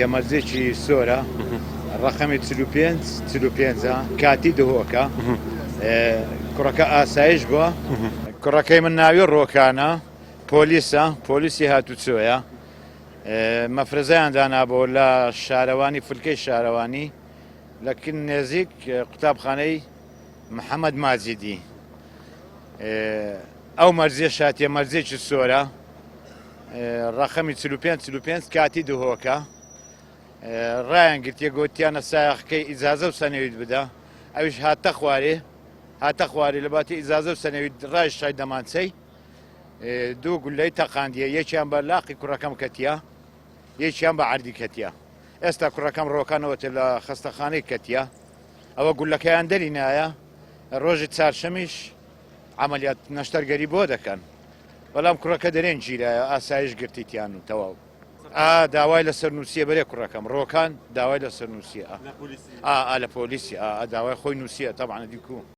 یەمەرجێکی سۆرە ڕقەمی 45 کاتی دهۆکە کوڕەکە ئاسایش بووە کوڕەکەی من ناوی ڕۆکانە پۆلیسی هاتوچۆیە مەفرەزەیان دانابەوە لە شارەوانی فولکەی شارەوانی لەکن نێزیک قوتابخانەی محەممەد ماجیدی ئەو مەرجێ شاتیە مەرجێکی سۆرە ڕقەمی 45 کاتی دهۆکە ڕایان گرتیە گوتیانە سایەخەکەی ئیجازە و سەنەویت بدە ئەویش هاتە خوارێ لە باتی ئیجازە و سەنەویت ڕای شای دەمانچەی دوو گولەی تەقاندیە یەکیان بە لاقی کوڕەکەم کەتیە یەکیان بە عەردی کەتیە ئێستا کوڕەکەم ڕۆکانەوەتە لە خەستەخانەی کەتیە ئەوە گولەکەیان دەرینایە ڕۆژی چارشەمیش عملیات نەشتەرگەری بۆ دەکەن بەڵام کوڕەکە دەرێن گیرایە ئاسایش گرتیتیان و تەواو داوای لەسەر نووسیە بەرێ کوڕەکەم ڕۆکان داوای لەسەر نووسیە لە پۆلیسی داوای خۆی نووسیە تەبعەن دیکو